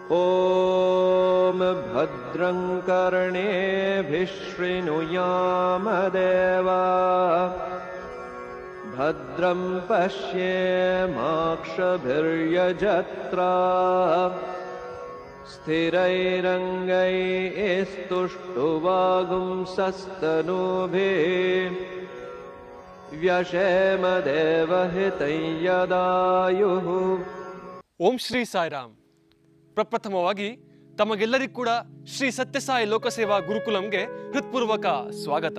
ॐ भद्रं कर्णेभिः शृणुयाम देवाः भद्रं पश्येमाक्षभिर्यजत्राः स्थिरैरङ्गैस्तुष्टुवागुंसस्तनूभिः व्यशेम देवहितं यदायुः. ಓಂ ಶ್ರೀ ಸಾಯಿರಾಮ್. ಪ್ರಪ್ರಥಮವಾಗಿ ತಮಗೆಲ್ಲರಿಗೂ ಕೂಡ ಶ್ರೀ ಸತ್ಯಸಾಯಿ ಲೋಕಸೇವಾ ಗುರುಕುಲಂಗೆ ಹೃತ್ಪೂರ್ವಕ ಸ್ವಾಗತ.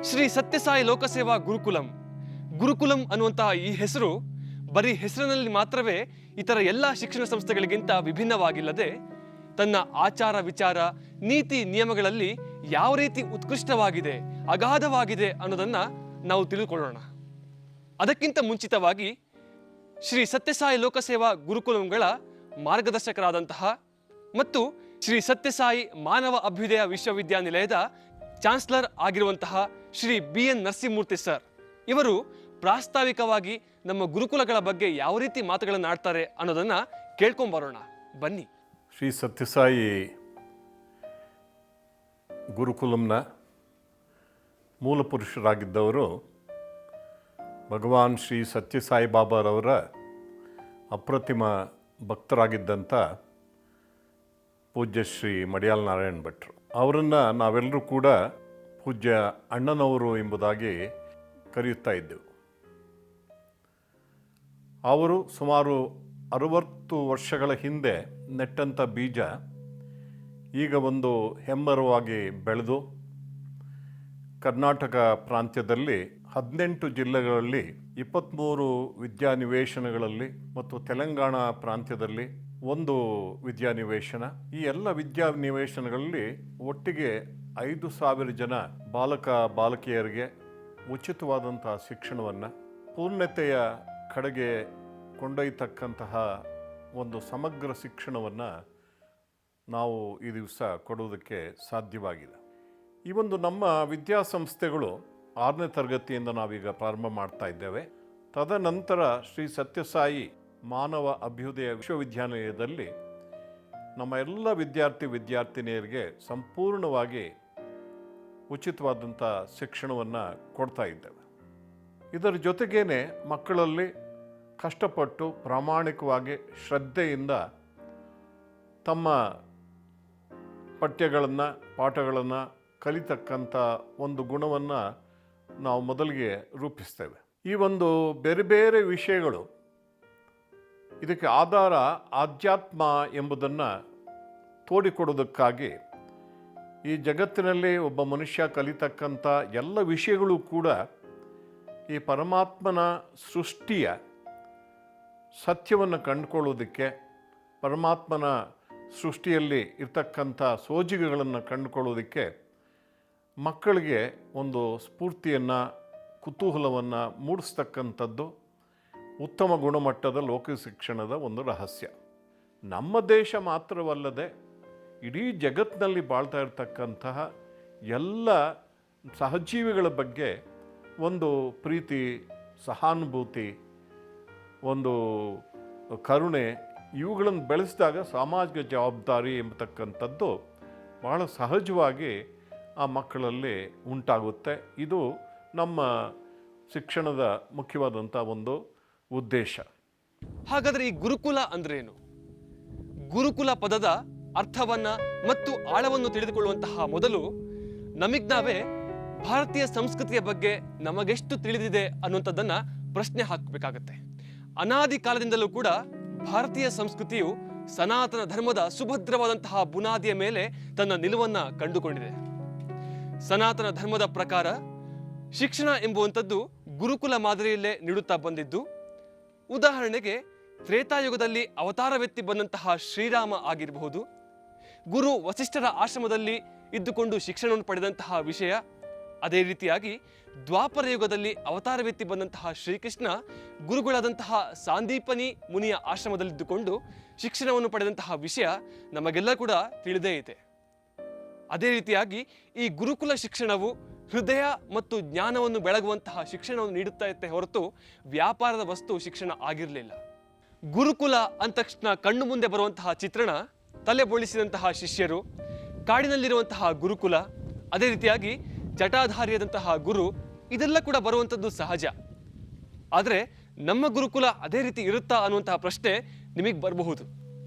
ಶ್ರೀ ಸತ್ಯಸಾಯಿ ಲೋಕಸೇವಾ ಗುರುಕುಲಂ ಅನ್ನುವಂತಹ ಈ ಹೆಸರು ಬರೀ ಹೆಸರಿನಲ್ಲಿ ಮಾತ್ರವೇ ಇತರ ಎಲ್ಲ ಶಿಕ್ಷಣ ಸಂಸ್ಥೆಗಳಿಗಿಂತ ವಿಭಿನ್ನವಾಗಿಲ್ಲದೆ ತನ್ನ ಆಚಾರ ವಿಚಾರ ನೀತಿ ನಿಯಮಗಳಲ್ಲಿ ಯಾವ ರೀತಿ ಉತ್ಕೃಷ್ಟವಾಗಿದೆ, ಅಗಾಧವಾಗಿದೆ ಅನ್ನೋದನ್ನ ನಾವು ತಿಳಿದುಕೊಳ್ಳೋಣ. ಅದಕ್ಕಿಂತ ಮುಂಚಿತವಾಗಿ ಶ್ರೀ ಸತ್ಯಸಾಯಿ ಲೋಕಸೇವಾ ಗುರುಕುಲಂಗಳ ಮಾರ್ಗದರ್ಶಕರಾದಂತಹ ಮತ್ತು ಶ್ರೀ ಸತ್ಯಸಾಯಿ ಮಾನವ ಅಭ್ಯುದಯ ವಿಶ್ವವಿದ್ಯಾನಿಲಯದ ಚಾನ್ಸಲರ್ ಆಗಿರುವಂತಹ ಶ್ರೀ BN ನರಸಿಂಹಮೂರ್ತಿ ಸರ್ ಇವರು ಪ್ರಾಸ್ತಾವಿಕವಾಗಿ ನಮ್ಮ ಗುರುಕುಲಗಳ ಬಗ್ಗೆ ಯಾವ ರೀತಿ ಮಾತುಗಳನ್ನು ಆಡ್ತಾರೆ ಅನ್ನೋದನ್ನ ಕೇಳ್ಕೊಂಬರೋಣ ಬನ್ನಿ. ಶ್ರೀ ಸತ್ಯಸಾಯಿ ಗುರುಕುಲಂನ ಮೂಲ ಪುರುಷರಾಗಿದ್ದವರು ಭಗವಾನ್ ಶ್ರೀ ಸತ್ಯಸಾಯಿ ಬಾಬಾರವರ ಅಪ್ರತಿಮ ಭಕ್ತರಾಗಿದ್ದಂಥ ಪೂಜ್ಯ ಶ್ರೀ ಮಡಿಯಾಲ್ ನಾರಾಯಣ ಭಟ್ರು. ಅವರನ್ನು ನಾವೆಲ್ಲರೂ ಕೂಡ ಪೂಜ್ಯ ಅಣ್ಣನವರು ಎಂಬುದಾಗಿ ಕರೆಯುತ್ತಾ ಇದ್ದೆವು. ಅವರು ಸುಮಾರು 60 ವರ್ಷಗಳ ಹಿಂದೆ ನೆಟ್ಟಂಥ ಬೀಜ ಈಗ ಒಂದು ಹೆಮ್ಮರವಾಗಿ ಬೆಳೆದು ಕರ್ನಾಟಕ ಪ್ರಾಂತ್ಯದಲ್ಲಿ 18 ಜಿಲ್ಲೆಗಳಲ್ಲಿ 23 ವಿದ್ಯಾನಿವೇಶನಗಳಲ್ಲಿ ಮತ್ತು ತೆಲಂಗಾಣ ಪ್ರಾಂತ್ಯದಲ್ಲಿ 1 ವಿದ್ಯಾನಿವೇಶನ, ಈ ಎಲ್ಲ ವಿದ್ಯಾನಿವೇಶನಗಳಲ್ಲಿ ಒಟ್ಟಿಗೆ 5,000 ಜನ ಬಾಲಕ ಬಾಲಕಿಯರಿಗೆ ಉಚಿತವಾದಂಥ ಶಿಕ್ಷಣವನ್ನು ಪೂರ್ಣತೆಯ ಕಡೆಗೆ ಕೊಂಡೊಯ್ಯತಕ್ಕಂತಹ ಒಂದು ಸಮಗ್ರ ಶಿಕ್ಷಣವನ್ನು ನಾವು ಈ ದಿವಸ ಕೊಡುವುದಕ್ಕೆ ಸಾಧ್ಯವಾಗಿದೆ. ಈ ಒಂದು ನಮ್ಮ ವಿದ್ಯಾಸಂಸ್ಥೆಗಳು 6ನೇ ತರಗತಿಯಿಂದ ನಾವೀಗ ಪ್ರಾರಂಭ ಮಾಡ್ತಾ ಇದ್ದೇವೆ. ತದನಂತರ ಶ್ರೀ ಸತ್ಯಸಾಯಿ ಮಾನವ ಅಭ್ಯುದಯ ವಿಶ್ವವಿದ್ಯಾನಿಲಯದಲ್ಲಿ ನಮ್ಮ ಎಲ್ಲ ವಿದ್ಯಾರ್ಥಿನಿಯರಿಗೆ ಸಂಪೂರ್ಣವಾಗಿ ಉಚಿತವಾದಂಥ ಶಿಕ್ಷಣವನ್ನು ಕೊಡ್ತಾ ಇದ್ದೇವೆ. ಇದರ ಜೊತೆಗೇನೆ ಮಕ್ಕಳಲ್ಲಿ ಕಷ್ಟಪಟ್ಟು ಪ್ರಾಮಾಣಿಕವಾಗಿ ಶ್ರದ್ಧೆಯಿಂದ ತಮ್ಮ ಪಾಠಗಳನ್ನು ಕಲಿತಕ್ಕಂಥ ಒಂದು ಗುಣವನ್ನು ನಾವು ಮೊದಲಿಗೆ ರೂಪಿಸ್ತೇವೆ. ಈ ಒಂದು ಬೇರೆ ಬೇರೆ ವಿಷಯಗಳು ಇದಕ್ಕೆ ಆಧಾರ ಆಧ್ಯಾತ್ಮ ಎಂಬುದನ್ನು ತೋಡಿಕೊಡೋದಕ್ಕಾಗಿ ಈ ಜಗತ್ತಿನಲ್ಲಿ ಒಬ್ಬ ಮನುಷ್ಯ ಕಲಿತಕ್ಕಂಥ ಎಲ್ಲ ವಿಷಯಗಳು ಕೂಡ ಈ ಪರಮಾತ್ಮನ ಸೃಷ್ಟಿಯ ಸತ್ಯವನ್ನು ಕಂಡುಕೊಳ್ಳೋದಕ್ಕೆ, ಪರಮಾತ್ಮನ ಸೃಷ್ಟಿಯಲ್ಲಿ ಇರ್ತಕ್ಕಂಥ ಸೋಜಿಗೆಗಳನ್ನು ಕಂಡುಕೊಳ್ಳೋದಕ್ಕೆ ಮಕ್ಕಳಿಗೆ ಒಂದು ಸ್ಫೂರ್ತಿಯನ್ನು, ಕುತೂಹಲವನ್ನು ಮೂಡಿಸ್ತಕ್ಕಂಥದ್ದು ಉತ್ತಮ ಗುಣಮಟ್ಟದ ಲೋಕ ಶಿಕ್ಷಣದ ಒಂದು ರಹಸ್ಯ. ನಮ್ಮ ದೇಶ ಮಾತ್ರವಲ್ಲದೆ ಇಡೀ ಜಗತ್ತಿನಲ್ಲಿ ಬಾಳ್ತಾ ಇರತಕ್ಕಂತಹ ಎಲ್ಲ ಸಹಜೀವಿಗಳ ಬಗ್ಗೆ ಒಂದು ಪ್ರೀತಿ, ಸಹಾನುಭೂತಿ, ಒಂದು ಕರುಣೆ ಇವುಗಳನ್ನು ಬೆಳೆಸಿದಾಗ ಸಾಮಾಜಿಕ ಜವಾಬ್ದಾರಿ ಎಂಬತಕ್ಕಂಥದ್ದು ಬಹಳ ಸಹಜವಾಗಿ ಆ ಮಕ್ಕಳಲ್ಲಿ ಉಂಟಾಗುತ್ತೆ. ಇದು ನಮ್ಮ ಶಿಕ್ಷಣದ ಮುಖ್ಯವಾದಂಥ ಒಂದು ಉದ್ದೇಶ. ಹಾಗಾದರೆ ಈ ಗುರುಕುಲ ಅಂದ್ರೇನು? ಗುರುಕುಲ ಪದದ ಅರ್ಥವನ್ನ ಮತ್ತು ಆಳವನ್ನು ತಿಳಿದುಕೊಳ್ಳುವಂತಹ ಮೊದಲು ನಮಗ್ನಾವೇ ಭಾರತೀಯ ಸಂಸ್ಕೃತಿಯ ಬಗ್ಗೆ ನಮಗೆಷ್ಟು ತಿಳಿದಿದೆ ಅನ್ನುವಂಥದ್ದನ್ನ ಪ್ರಶ್ನೆ ಹಾಕಬೇಕಾಗತ್ತೆ. ಅನಾದಿ ಕಾಲದಿಂದಲೂ ಕೂಡ ಭಾರತೀಯ ಸಂಸ್ಕೃತಿಯು ಸನಾತನ ಧರ್ಮದ ಸುಭದ್ರವಾದಂತಹ ಬುನಾದಿಯ ಮೇಲೆ ತನ್ನ ನಿಲುವನ್ನ ಕಂಡುಕೊಂಡಿದೆ. ಸನಾತನ ಧರ್ಮದ ಪ್ರಕಾರ ಶಿಕ್ಷಣ ಎಂಬುವಂಥದ್ದು ಗುರುಕುಲ ಮಾದರಿಯಲ್ಲೇ ನೀಡುತ್ತಾ ಬಂದಿದ್ದು, ಉದಾಹರಣೆಗೆ ತ್ರೇತಾಯುಗದಲ್ಲಿ ಅವತಾರವೆತ್ತಿ ಬಂದಂತಹ ಶ್ರೀರಾಮ ಆಗಿರಬಹುದು, ಗುರು ವಸಿಷ್ಠರ ಆಶ್ರಮದಲ್ಲಿ ಇದ್ದುಕೊಂಡು ಶಿಕ್ಷಣವನ್ನು ಪಡೆದಂತಹ ವಿಷಯ. ಅದೇ ರೀತಿಯಾಗಿ ದ್ವಾಪರ ಯುಗದಲ್ಲಿ ಅವತಾರವೆತ್ತಿ ಬಂದಂತಹ ಶ್ರೀಕೃಷ್ಣ ಗುರುಗಳಾದಂತಹ ಸಾಂದೀಪನಿ ಮುನಿಯ ಆಶ್ರಮದಲ್ಲಿದ್ದುಕೊಂಡು ಶಿಕ್ಷಣವನ್ನು ಪಡೆದಂತಹ ವಿಷಯ ನಮಗೆಲ್ಲ ಕೂಡ ತಿಳಿದೇ ಇದೆ. ಅದೇ ರೀತಿಯಾಗಿ ಈ ಗುರುಕುಲ ಶಿಕ್ಷಣವು ಹೃದಯ ಮತ್ತು ಜ್ಞಾನವನ್ನು ಬೆಳಗುವಂತಹ ಶಿಕ್ಷಣವನ್ನು ನೀಡುತ್ತಾ ಇತ್ತೆ ಹೊರತು ವ್ಯಾಪಾರದ ವಸ್ತು ಶಿಕ್ಷಣ ಆಗಿರಲಿಲ್ಲ. ಗುರುಕುಲ ಅಂದ ತಕ್ಷಣ ಕಣ್ಣು ಮುಂದೆ ಬರುವಂತಹ ಚಿತ್ರಣ ತಲೆ ಬೋಳಿಸಿದಂತಹ ಶಿಷ್ಯರು, ಕಾಡಿನಲ್ಲಿರುವಂತಹ ಗುರುಕುಲ, ಅದೇ ರೀತಿಯಾಗಿ ಜಟಾಧಾರಿಯಾದಂತಹ ಗುರು, ಇದೆಲ್ಲ ಕೂಡ ಬರುವಂಥದ್ದು ಸಹಜ. ಆದರೆ ನಮ್ಮ ಗುರುಕುಲ ಅದೇ ರೀತಿ ಇರುತ್ತಾ ಅನ್ನುವಂತಹ ಪ್ರಶ್ನೆ ನಿಮಗೆ ಬರಬಹುದು.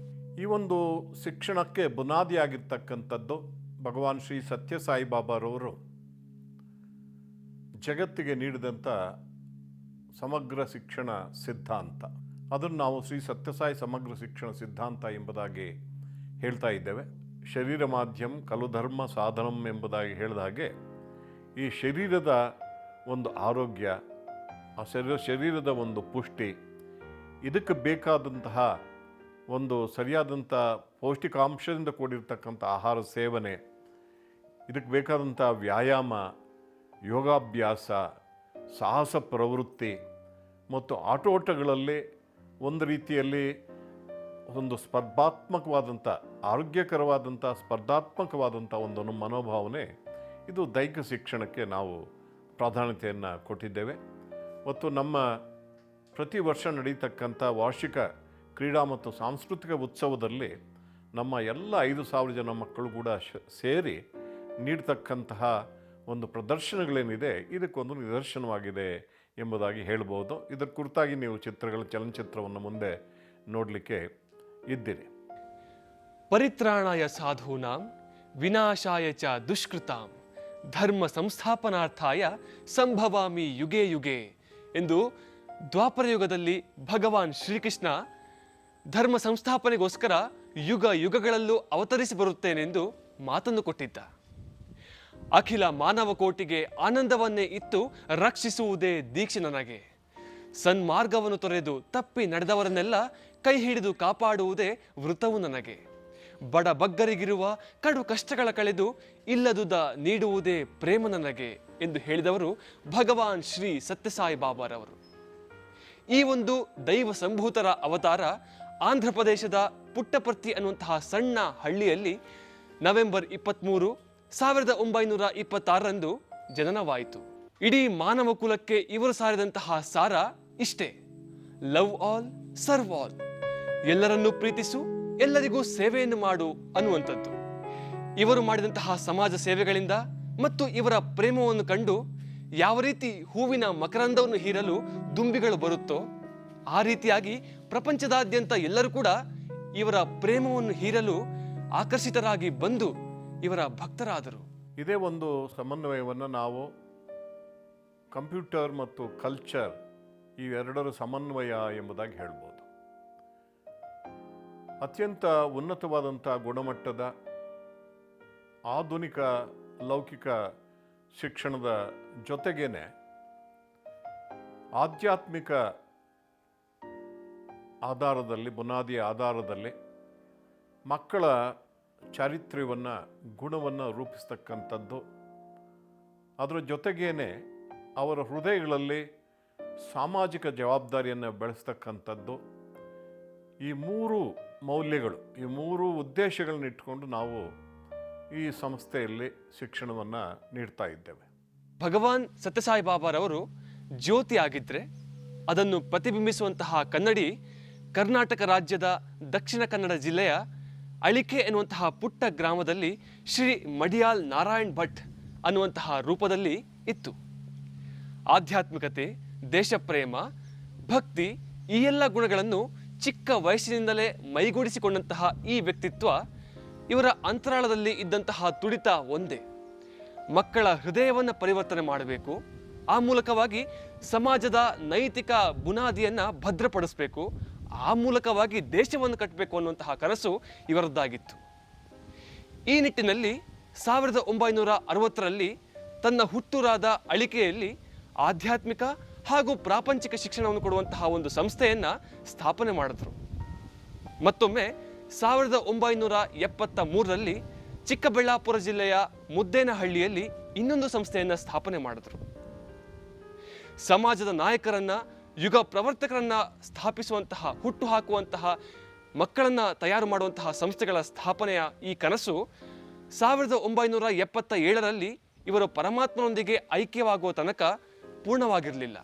ಈ ಒಂದು ಶಿಕ್ಷಣಕ್ಕೆ ಬುನಾದಿಯಾಗಿರ್ತಕ್ಕಂಥದ್ದು ಭಗವಾನ್ ಶ್ರೀ ಸತ್ಯಸಾಯಿ ಬಾಬಾರವರು ಜಗತ್ತಿಗೆ ನೀಡಿದಂಥ ಸಮಗ್ರ ಶಿಕ್ಷಣ ಸಿದ್ಧಾಂತ. ಅದನ್ನು ನಾವು ಶ್ರೀ ಸತ್ಯಸಾಯಿ ಸಮಗ್ರ ಶಿಕ್ಷಣ ಸಿದ್ಧಾಂತ ಎಂಬುದಾಗಿ ಹೇಳ್ತಾ ಇದ್ದೇವೆ. ಶರೀರ ಮಾಧ್ಯಮ ಖಲು ಧರ್ಮ ಸಾಧನಂ ಎಂಬುದಾಗಿ ಹೇಳಿದ ಹಾಗೆ ಈ ಶರೀರದ ಒಂದು ಆರೋಗ್ಯ, ಆ ಶರೀರದ ಒಂದು ಪುಷ್ಟಿ, ಇದಕ್ಕೆ ಬೇಕಾದಂತಹ ಒಂದು ಸರಿಯಾದಂಥ ಪೌಷ್ಟಿಕಾಂಶದಿಂದ ಕೂಡಿರ್ತಕ್ಕಂಥ ಆಹಾರ ಸೇವನೆ, ಇದಕ್ಕೆ ಬೇಕಾದಂಥ ವ್ಯಾಯಾಮ, ಯೋಗಾಭ್ಯಾಸ, ಸಾಹಸ ಪ್ರವೃತ್ತಿ ಮತ್ತು ಆಟೋಟಗಳಲ್ಲಿ ಒಂದು ರೀತಿಯಲ್ಲಿ ಒಂದು ಸ್ಪರ್ಧಾತ್ಮಕವಾದಂಥ, ಆರೋಗ್ಯಕರವಾದಂಥ ಸ್ಪರ್ಧಾತ್ಮಕವಾದಂಥ ಒಂದು ಮನೋಭಾವನೆ, ಇದು ದೈಹಿಕ ಶಿಕ್ಷಣಕ್ಕೆ ನಾವು ಪ್ರಾಧಾನ್ಯತೆಯನ್ನು ಕೊಟ್ಟಿದ್ದೇವೆ. ಮತ್ತು ನಮ್ಮ ಪ್ರತಿ ವರ್ಷ ನಡೀತಕ್ಕಂಥ ವಾರ್ಷಿಕ ಕ್ರೀಡಾ ಮತ್ತು ಸಾಂಸ್ಕೃತಿಕ ಉತ್ಸವದಲ್ಲಿ ನಮ್ಮ ಎಲ್ಲ 5,000 ಜನ ಮಕ್ಕಳು ಕೂಡ ಸೇರಿ ನೀಡ್ತಕ್ಕಂತಹ ಒಂದು ಪ್ರದರ್ಶನಗಳೇನಿದೆ, ಇದಕ್ಕೊಂದು ನಿದರ್ಶನವಾಗಿದೆ ಎಂಬುದಾಗಿ ಹೇಳ್ಬೋದು. ಇದರ ಕುರಿತಾಗಿ ನೀವು ಚಲನಚಿತ್ರವನ್ನು ಮುಂದೆ ನೋಡಲಿಕ್ಕೆ ಇದ್ದೀರಿ. ಪರಿತ್ರಾಣಾಯ ಸಾಧೂನಾಂ ವಿನಾಶಾಯ ಚ ದುಷ್ಕೃತಾಂ ಧರ್ಮ ಸಂಸ್ಥಾಪನಾರ್ಥಾಯ ಸಂಭವಾಮಿ ಯುಗೆ ಯುಗೆ ಎಂದು ದ್ವಾಪರ ಯುಗದಲ್ಲಿ ಭಗವಾನ್ ಶ್ರೀಕೃಷ್ಣ ಧರ್ಮ ಸಂಸ್ಥಾಪನೆಗೋಸ್ಕರ ಯುಗ ಯುಗಗಳಲ್ಲೂ ಅವತರಿಸಿ ಬರುತ್ತೇನೆಂದು ಮಾತನ್ನು ಕೊಟ್ಟಿದ್ದ. ಅಖಿಲ ಮಾನವ ಕೋಟಿಗೆ ಆನಂದವನ್ನೇ ಇತ್ತು ರಕ್ಷಿಸುವುದೇ ದೀಕ್ಷೆ ನನಗೆ. ಸನ್ಮಾರ್ಗವನ್ನು ತೊರೆದು ತಪ್ಪಿ ನಡೆದವರನ್ನೆಲ್ಲ ಕೈ ಹಿಡಿದು ಕಾಪಾಡುವುದೇ ವೃತವು ನನಗೆ. ಬಡ ಬಗ್ಗರಿಗಿರುವ ಕಡು ಕಷ್ಟಗಳ ಕಳೆದು ಇಲ್ಲದುದ ನೀಡುವುದೇ ಪ್ರೇಮ ನನಗೆ ಎಂದು ಹೇಳಿದವರು ಭಗವಾನ್ ಶ್ರೀ ಸತ್ಯಸಾಯಿ ಬಾಬಾರವರು. ಈ ಒಂದು ದೈವ ಸಂಭೂತರ ಅವತಾರ ಆಂಧ್ರ ಪ್ರದೇಶದ ಪುಟ್ಟಪರ್ತಿ ಅನ್ನುವಂತಹ ಸಣ್ಣ ಹಳ್ಳಿಯಲ್ಲಿ ನವೆಂಬರ್ 23, 1926ರಂದು ಜನನವಾಯಿತು. ಇಡೀ ಮಾನವ ಕುಲಕ್ಕೆ ಇವರು ಸಾರಿದಂತಹ ಸಾರ ಇಷ್ಟೇ: ಲವ್ ಆಲ್, ಸರ್ವ್ ಆಲ್. ಎಲ್ಲರನ್ನೂ ಪ್ರೀತಿಸು, ಎಲ್ಲರಿಗೂ ಸೇವೆಯನ್ನು ಮಾಡು ಅನ್ನುವಂಥದ್ದು. ಇವರು ಮಾಡಿದಂತಹ ಸಮಾಜ ಸೇವೆಗಳಿಂದ ಮತ್ತು ಇವರ ಪ್ರೇಮವನ್ನು ಕಂಡು ಯಾವ ರೀತಿ ಹೂವಿನ ಮಕರಂದವನ್ನು ಹೀರಲು ದುಂಬಿಗಳು ಬರುತ್ತೋ ಆ ರೀತಿಯಾಗಿ ಪ್ರಪಂಚದಾದ್ಯಂತ ಎಲ್ಲರೂ ಕೂಡ ಇವರ ಪ್ರೇಮವನ್ನು ಹೀರಲು ಆಕರ್ಷಿತರಾಗಿ ಬಂದು ಇವರ ಭಕ್ತರಾದರು. ಇದೇ ಒಂದು ಸಮನ್ವಯವನ್ನು ನಾವು ಕಂಪ್ಯೂಟರ್ ಮತ್ತು ಕಲ್ಚರ್ ಇವೆರಡರ ಸಮನ್ವಯ ಎಂಬುದಾಗಿ ಹೇಳ್ಬೋದು. ಅತ್ಯಂತ ಉನ್ನತವಾದಂಥ ಗುಣಮಟ್ಟದ ಆಧುನಿಕ ಲೌಕಿಕ ಶಿಕ್ಷಣದ ಜೊತೆಗೇನೆ ಆಧ್ಯಾತ್ಮಿಕ ಆಧಾರದಲ್ಲಿ, ಬುನಾದಿಯ ಆಧಾರದಲ್ಲಿ ಮಕ್ಕಳ ಚಾರಿತ್ರ್ಯವನ್ನು, ಗುಣವನ್ನು ರೂಪಿಸ್ತಕ್ಕಂಥದ್ದು, ಅದರ ಜೊತೆಗೇನೆ ಅವರ ಹೃದಯಗಳಲ್ಲಿ ಸಾಮಾಜಿಕ ಜವಾಬ್ದಾರಿಯನ್ನು ಬೆಳೆಸ್ತಕ್ಕಂಥದ್ದು, ಈ 3 ಮೌಲ್ಯಗಳು, ಈ 3 ಉದ್ದೇಶಗಳನ್ನ ಇಟ್ಕೊಂಡು ನಾವು ಈ ಸಂಸ್ಥೆಯಲ್ಲಿ ಶಿಕ್ಷಣವನ್ನು ನೀಡ್ತಾ ಇದ್ದೇವೆ. ಭಗವಾನ್ ಸತ್ಯಸಾಯಿ ಬಾಬಾರವರು ಜ್ಯೋತಿ ಆಗಿದ್ರೆ ಅದನ್ನು ಪ್ರತಿಬಿಂಬಿಸುವಂತಹ ಕನ್ನಡಿ ಕರ್ನಾಟಕ ರಾಜ್ಯದ ದಕ್ಷಿಣ ಕನ್ನಡ ಜಿಲ್ಲೆಯ ಅಳಿಕೆ ಎನ್ನುವಂತಹ ಪುಟ್ಟ ಗ್ರಾಮದಲ್ಲಿ ಶ್ರೀ ಮಡಿಯಾಲ್ ನಾರಾಯಣ್ ಭಟ್ ಅನ್ನುವಂತಹ ರೂಪದಲ್ಲಿ ಇತ್ತು. ಆಧ್ಯಾತ್ಮಿಕತೆ, ದೇಶಪ್ರೇಮ, ಭಕ್ತಿ ಈ ಎಲ್ಲ ಗುಣಗಳನ್ನು ಚಿಕ್ಕ ವಯಸ್ಸಿನಿಂದಲೇ ಮೈಗೂಡಿಸಿಕೊಂಡಂತಹ ಈ ವ್ಯಕ್ತಿತ್ವ, ಇವರ ಅಂತರಾಳದಲ್ಲಿ ಇದ್ದಂತಹ ತುಡಿತ ಒಂದೇ: ಮಕ್ಕಳ ಹೃದಯವನ್ನು ಪರಿವರ್ತನೆ ಮಾಡಬೇಕು, ಆ ಮೂಲಕವಾಗಿ ಸಮಾಜದ ನೈತಿಕ ಬುನಾದಿಯನ್ನು ಭದ್ರಪಡಿಸಬೇಕು, ಆ ಮೂಲಕವಾಗಿ ದೇಶವನ್ನು ಕಟ್ಟಬೇಕು ಅನ್ನುವಂತಹ ಕನಸು ಇವರದ್ದಾಗಿತ್ತು. ಈ ನಿಟ್ಟಿನಲ್ಲಿ 1960ರಲ್ಲಿ ತನ್ನ ಹುಟ್ಟೂರಾದ ಅಳಿಕೆಯಲ್ಲಿ ಆಧ್ಯಾತ್ಮಿಕ ಹಾಗೂ ಪ್ರಾಪಂಚಿಕ ಶಿಕ್ಷಣವನ್ನು ಕೊಡುವಂತಹ ಒಂದು ಸಂಸ್ಥೆಯನ್ನು ಸ್ಥಾಪನೆ ಮಾಡಿದ್ರು. ಮತ್ತೊಮ್ಮೆ 1973ರಲ್ಲಿ ಚಿಕ್ಕಬಳ್ಳಾಪುರ ಜಿಲ್ಲೆಯ ಮುದ್ದೇನಹಳ್ಳಿಯಲ್ಲಿ ಇನ್ನೊಂದು ಸಂಸ್ಥೆಯನ್ನು ಸ್ಥಾಪನೆ ಮಾಡಿದ್ರು. ಸಮಾಜದ ನಾಯಕರನ್ನ, ಯುಗ ಪ್ರವರ್ತಕರನ್ನ ಸ್ಥಾಪಿಸುವಂತಹ, ಹುಟ್ಟು ಹಾಕುವಂತಹ, ಮಕ್ಕಳನ್ನ ತಯಾರು ಮಾಡುವಂತಹ ಸಂಸ್ಥೆಗಳ ಸ್ಥಾಪನೆಯ ಈ ಕನಸು 1977ರಲ್ಲಿ ಇವರು ಪರಮಾತ್ಮನೊಂದಿಗೆ ಐಕ್ಯವಾಗುವ ತನಕ ಪೂರ್ಣವಾಗಿರಲಿಲ್ಲ.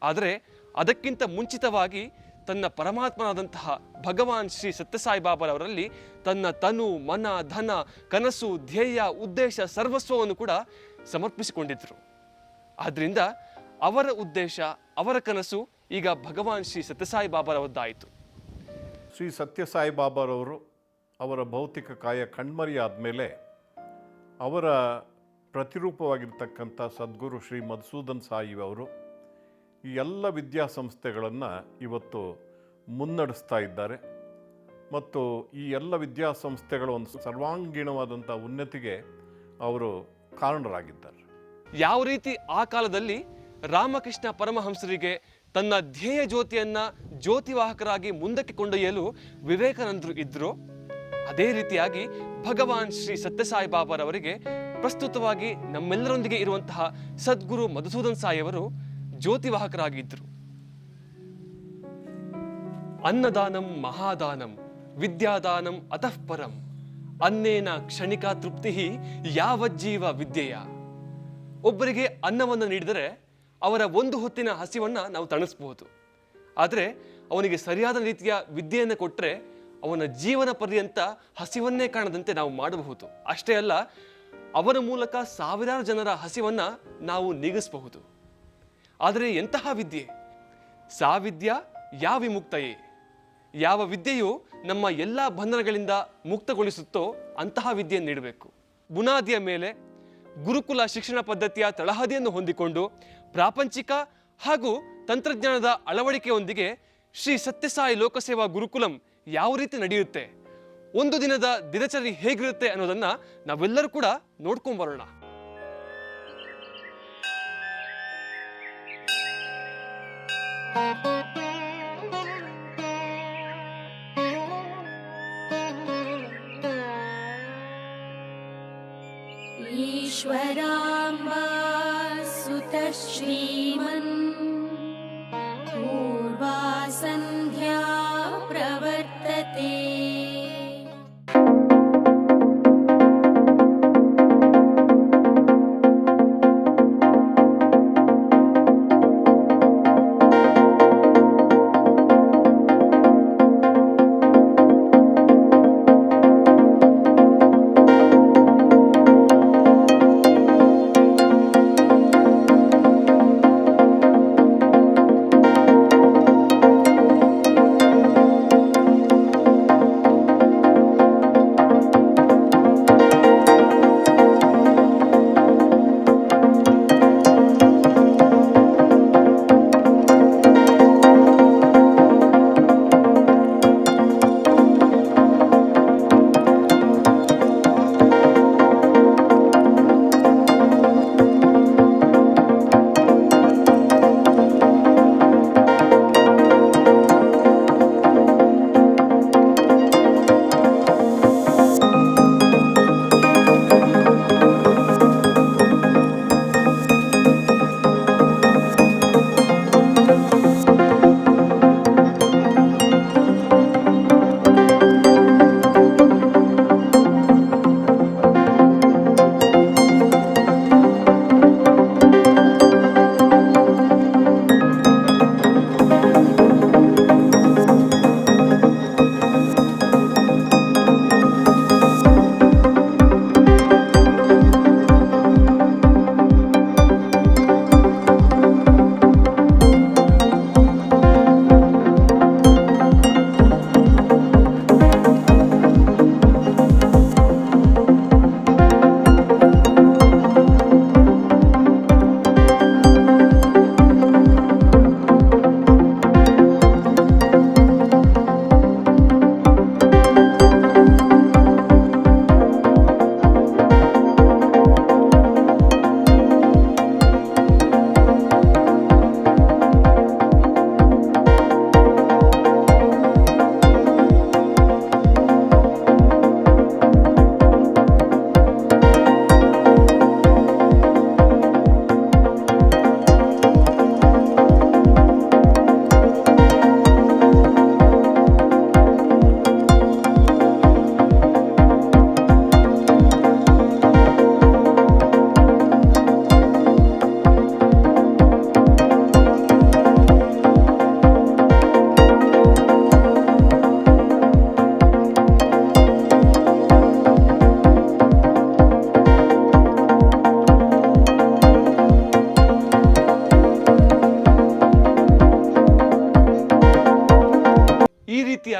ಆದರೆ ಅದಕ್ಕಿಂತ ಮುಂಚಿತವಾಗಿ ತನ್ನ ಪರಮಾತ್ಮನಾದಂತಹ ಭಗವಾನ್ ಶ್ರೀ ಸತ್ಯಸಾಯಿ ಬಾಬಾರವರಲ್ಲಿ ತನ್ನ ತನು, ಮನ, ಧನ, ಕನಸು, ಧ್ಯೇಯ, ಉದ್ದೇಶ, ಸರ್ವಸ್ವವನ್ನು ಕೂಡ ಸಮರ್ಪಿಸಿಕೊಂಡಿದ್ದರು. ಆದ್ದರಿಂದ ಅವರ ಉದ್ದೇಶ, ಅವರ ಕನಸು ಈಗ ಭಗವಾನ್ ಶ್ರೀ ಸತ್ಯಸಾಯಿ ಬಾಬಾರವದ್ದಾಯಿತು. ಶ್ರೀ ಸತ್ಯಸಾಯಿ ಬಾಬಾರವರು ಅವರ ಭೌತಿಕ ಕಾಯ ಕಣ್ಮರೆಯಾದ ಮೇಲೆ ಅವರ ಪ್ರತಿರೂಪವಾಗಿರ್ತಕ್ಕಂಥ ಸದ್ಗುರು ಶ್ರೀ ಮಧುಸೂದನ್ ಸಾಯಿ ಅವರು ಈ ಎಲ್ಲ ವಿದ್ಯಾಸಂಸ್ಥೆಗಳನ್ನು ಇವತ್ತು ಮುನ್ನಡೆಸ್ತಾ ಇದ್ದಾರೆ ಮತ್ತು ಈ ಎಲ್ಲ ವಿದ್ಯಾಸಂಸ್ಥೆಗಳ ಒಂದು ಸರ್ವಾಂಗೀಣವಾದಂಥ ಉನ್ನತಿಗೆ ಅವರು ಕಾರಣರಾಗಿದ್ದಾರೆ. ಯಾವ ರೀತಿ ಆ ಕಾಲದಲ್ಲಿ ರಾಮಕೃಷ್ಣ ಪರಮಹಂಸರಿಗೆ ತನ್ನ ಧ್ಯೇಯ ಜ್ಯೋತಿಯನ್ನ ಜ್ಯೋತಿವಾಹಕರಾಗಿ ಮುಂದಕ್ಕೆ ಕೊಂಡೊಯ್ಯಲು ವಿವೇಕಾನಂದರು ಇದ್ದರು, ಅದೇ ರೀತಿಯಾಗಿ ಭಗವಾನ್ ಶ್ರೀ ಸತ್ಯಸಾಯಿ ಬಾಬಾರವರಿಗೆ ಪ್ರಸ್ತುತವಾಗಿ ನಮ್ಮೆಲ್ಲರೊಂದಿಗೆ ಇರುವಂತಹ ಸದ್ಗುರು ಮಧುಸೂದನ್ ಸಾಯಿಯವರು ಜ್ಯೋತಿವಾಹಕರಾಗಿದ್ದರು. ಅನ್ನದಾನಂ ಮಹಾದಾನಂ ವಿದ್ಯಾದಾನಂ ಅತಃಪರಂ ಅನ್ನೇನ ಕ್ಷಣಿಕ ತೃಪ್ತಿ ಯಾವಜ್ಜೀವ ವಿದ್ಯೆಯ. ಒಬ್ಬರಿಗೆ ಅನ್ನವನ್ನು ನೀಡಿದರೆ ಅವರ ಒಂದು ಹೊತ್ತಿನ ಹಸಿವನ್ನು ನಾವು ತಣಿಸಬಹುದು. ಆದರೆ ಅವನಿಗೆ ಸರಿಯಾದ ರೀತಿಯ ವಿದ್ಯೆಯನ್ನು ಕೊಟ್ಟರೆ ಅವನ ಜೀವನ ಪರ್ಯಂತ ಹಸಿವನ್ನೇ ಕಾಣದಂತೆ ನಾವು ಮಾಡಬಹುದು. ಅಷ್ಟೇ ಅಲ್ಲ, ಅವರ ಮೂಲಕ ಸಾವಿರಾರು ಜನರ ಹಸಿವನ್ನು ನಾವು ನೀಗಿಸಬಹುದು. ಆದರೆ ಎಂತಹ ವಿದ್ಯೆ? ಸಾವಿದ್ಯಾ ಯಾ ವಿಮುಕ್ತಯೇ. ಯಾವ ವಿದ್ಯೆಯು ನಮ್ಮ ಎಲ್ಲ ಬಂಧನಗಳಿಂದ ಮುಕ್ತಗೊಳಿಸುತ್ತೋ ಅಂತಹ ವಿದ್ಯೆಯನ್ನು ನೀಡಬೇಕು. ಬುನಾದಿಯ ಮೇಲೆ ಗುರುಕುಲ ಶಿಕ್ಷಣ ಪದ್ಧತಿಯ ತಳಹದಿಯನ್ನು ಹೊಂದಿಕೊಂಡು ಪ್ರಾಪಂಚಿಕ ಹಾಗೂ ತಂತ್ರಜ್ಞಾನದ ಅಳವಡಿಕೆಯೊಂದಿಗೆ ಶ್ರೀ ಸತ್ಯಸಾಯಿ ಲೋಕಸೇವಾ ಗುರುಕುಲಂ ಯಾವ ರೀತಿ ನಡೆಯುತ್ತೆ, ಒಂದು ದಿನದ ದಿನಚರಿ ಹೇಗಿರುತ್ತೆ ಅನ್ನೋದನ್ನ ನಾವೆಲ್ಲರೂ ಕೂಡ ನೋಡ್ಕೊಂಡ್ಬರೋಣ. ईश्वराम्बा सुतः श्रीमन् पूर्वा सन्ध्या प्रवर्तते.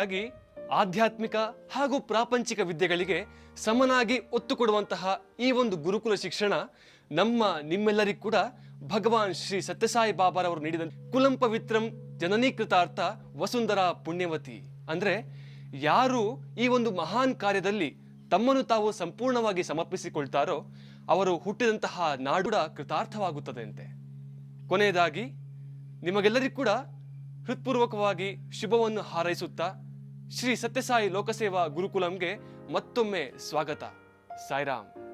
ರೀತಿಯಾಗಿ ಆಧ್ಯಾತ್ಮಿಕ ಹಾಗೂ ಪ್ರಾಪಂಚಿಕ ವಿದ್ಯೆಗಳಿಗೆ ಸಮನಾಗಿ ಒತ್ತು ಕೊಡುವಂತಹ ಈ ಒಂದು ಗುರುಕುಲ ಶಿಕ್ಷಣ ನಿಮ್ಮೆಲ್ಲರಿಗೂ ಕೂಡ ಭಗವಾನ್ ಶ್ರೀ ಸತ್ಯಸಾಯಿ ಬಾಬಾರವರು ನೀಡಿದ ಕುಲಂ ಪವಿತ್ರಂ ಜನನೀಕೃತಾರ್ಥ ವಸುಂಧರಾ ಪುಣ್ಯವತಿ. ಅಂದ್ರೆ ಯಾರು ಈ ಒಂದು ಮಹಾನ್ ಕಾರ್ಯದಲ್ಲಿ ತಮ್ಮನ್ನು ತಾವು ಸಂಪೂರ್ಣವಾಗಿ ಸಮರ್ಪಿಸಿಕೊಳ್ತಾರೋ ಅವರು ಹುಟ್ಟಿದಂತಹ ನಾಡು ಕೃತಾರ್ಥವಾಗುತ್ತದೆ ಅಂತೆ. ಕೊನೆಯದಾಗಿ ನಿಮಗೆಲ್ಲರಿಗೂ ಕೂಡ ಹೃತ್ಪೂರ್ವಕವಾಗಿ ಶುಭವನ್ನು ಹಾರೈಸುತ್ತಾ ಶ್ರೀ ಸತ್ಯಸಾಯಿ ಲೋಕಸೇವಾ ಗುರುಕುಲಂಗೆ ಮತ್ತೊಮ್ಮೆ ಸ್ವಾಗತ. ಸಾಯಿರಾಮ್.